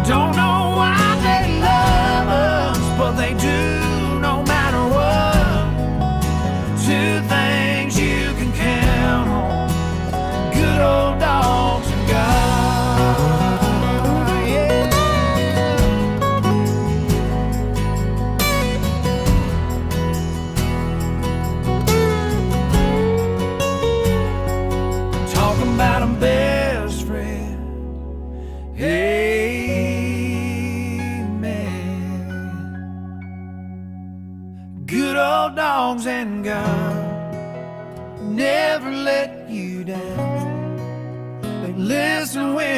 Don't know why they love us, but they do no matter what. Two things you can count on: good old dogs and God. Yeah. Talking about a best friend. Amen. Good old dogs and God never let you down. They listen when